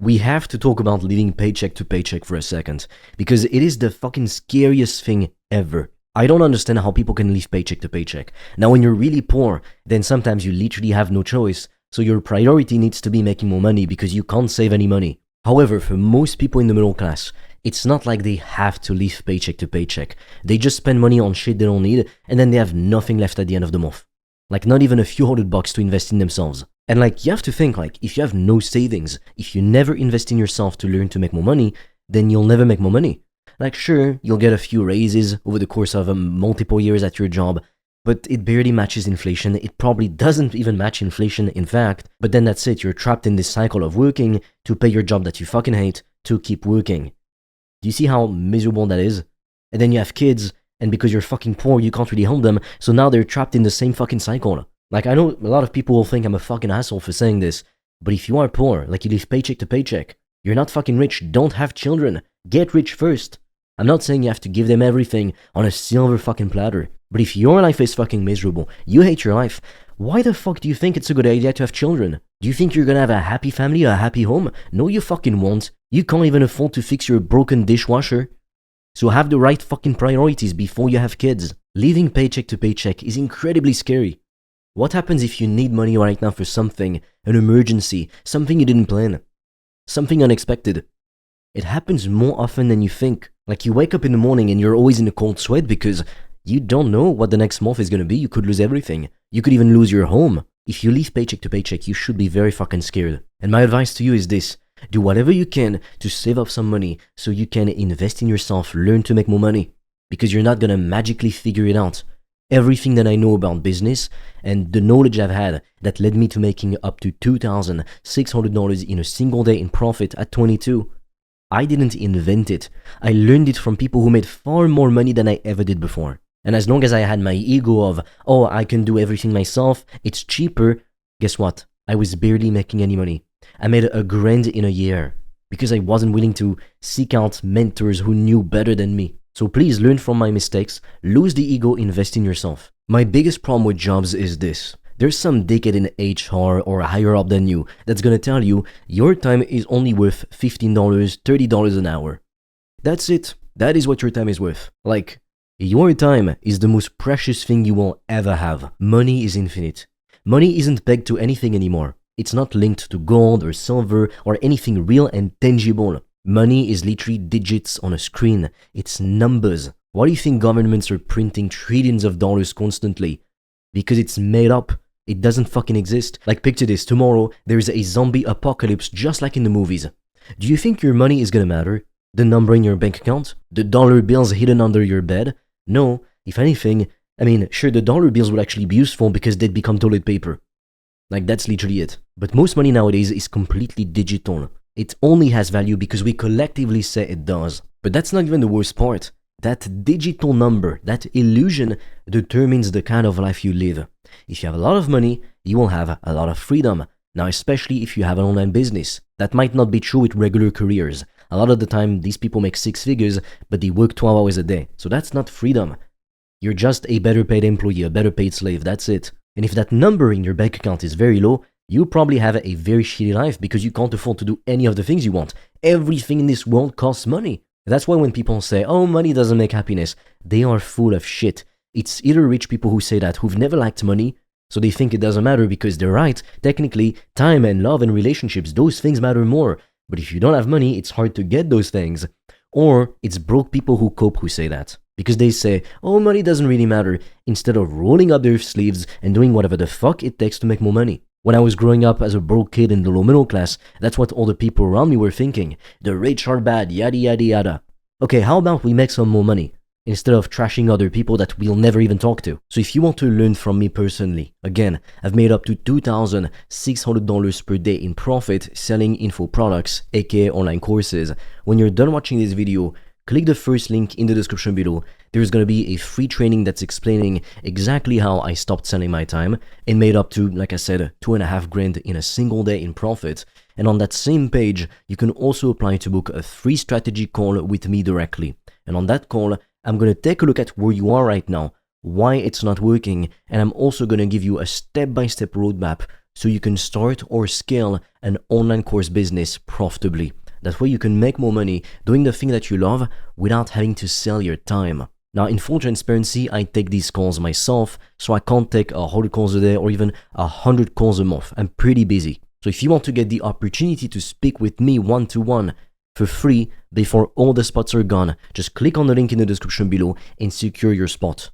We have to talk about living paycheck to paycheck for a second, because it is the fucking scariest thing ever. I don't understand how people can live paycheck to paycheck. Now, when you're really poor, then sometimes you literally have no choice, so your priority needs to be making more money because you can't save any money. However, for most people in the middle class, it's not like they have to live paycheck to paycheck. They just spend money on shit they don't need, and then they have nothing left at the end of the month. Like not even a few $100 to invest in themselves. And like you have to think, like if you have no savings, if you never invest in yourself to learn to make more money, then you'll never make more money. Like sure, you'll get a few raises over the course of multiple years at your job, but it barely matches inflation. It probably doesn't even match inflation, in fact. But then that's it. You're trapped in this cycle of working to pay your job that you fucking hate to keep working. Do you see how miserable that is? And then you have kids, and because you're fucking poor, you can't really help them, so now they're trapped in the same fucking cycle. Like, I know a lot of people will think I'm a fucking asshole for saying this, but if you are poor, like you live paycheck to paycheck, you're not fucking rich, don't have children, get rich first. I'm not saying you have to give them everything on a silver fucking platter, but if your life is fucking miserable, you hate your life, why the fuck do you think it's a good idea to have children? Do you think you're gonna have a happy family, a happy home? No, you fucking won't. You can't even afford to fix your broken dishwasher. So have the right fucking priorities before you have kids. Living paycheck to paycheck is incredibly scary. What happens if you need money right now for something, an emergency, something you didn't plan, something unexpected? It happens more often than you think. Like you wake up in the morning and you're always in a cold sweat because you don't know what the next month is gonna be. You could lose everything. You could even lose your home. If you live paycheck to paycheck, you should be very fucking scared. And my advice to you is this. Do whatever you can to save up some money so you can invest in yourself, learn to make more money. Because you're not gonna magically figure it out. Everything that I know about business and the knowledge I've had that led me to making up to $2,600 in a single day in profit at 22, I didn't invent it. I learned it from people who made far more money than I ever did before. And as long as I had my ego of, oh, I can do everything myself, it's cheaper, guess what? I was barely making any money. I made $1,000 in a year because I wasn't willing to seek out mentors who knew better than me. So please learn from my mistakes, lose the ego, invest in yourself. My biggest problem with jobs is this. There's some dickhead in HR or higher up than you that's gonna tell you your time is only worth $15, $30 an hour. That's it. That is what your time is worth. Like, your time is the most precious thing you will ever have. Money is infinite. Money isn't pegged to anything anymore. It's not linked to gold or silver or anything real and tangible. Money is literally digits on a screen. It's numbers. Why do you think governments are printing trillions of dollars constantly? Because it's made up. It doesn't fucking exist. Like picture this, tomorrow there's a zombie apocalypse just like in the movies. Do you think your money is gonna matter? The number in your bank account? The dollar bills hidden under your bed? No, if anything, I mean, sure, the dollar bills would actually be useful because they'd become toilet paper. Like, that's literally it. But most money nowadays is completely digital. It only has value because we collectively say it does. But that's not even the worst part. That digital number, that illusion, determines the kind of life you live. If you have a lot of money, you will have a lot of freedom. Now, especially if you have an online business. That might not be true with regular careers. A lot of the time, these people make 6 figures, but they work 12 hours a day. So that's not freedom. You're just a better paid employee, a better paid slave, that's it. And if that number in your bank account is very low, you probably have a very shitty life because you can't afford to do any of the things you want. Everything in this world costs money. That's why when people say, oh, money doesn't make happiness, they are full of shit. It's either rich people who say that who've never liked money, so they think it doesn't matter because they're right. Technically, time and love and relationships, those things matter more. But if you don't have money, it's hard to get those things. Or it's broke people who cope who say that. Because they say, oh, money doesn't really matter, instead of rolling up their sleeves and doing whatever the fuck it takes to make more money. When I was growing up as a broke kid in the low middle class, that's what all the people around me were thinking. The rich are bad, yada yada yada. Okay, how about we make some more money, instead of trashing other people that we'll never even talk to? So if you want to learn from me personally, again, I've made up to $2,600 per day in profit selling info products, aka online courses. When you're done watching this video, click the first link in the description below. There's going to be a free training that's explaining exactly how I stopped selling my time and made up to, like I said, $2,500 in a single day in profit. And on that same page, you can also apply to book a free strategy call with me directly. And on that call, I'm going to take a look at where you are right now, why it's not working, and I'm also going to give you a step-by-step roadmap so you can start or scale an online course business profitably. That way you can make more money doing the thing that you love without having to sell your time. Now, in full transparency, I take these calls myself, so I can't take 100 calls a day or even 100 calls a month. I'm pretty busy. So if you want to get the opportunity to speak with me one-to-one for free before all the spots are gone, just click on the link in the description below and secure your spot.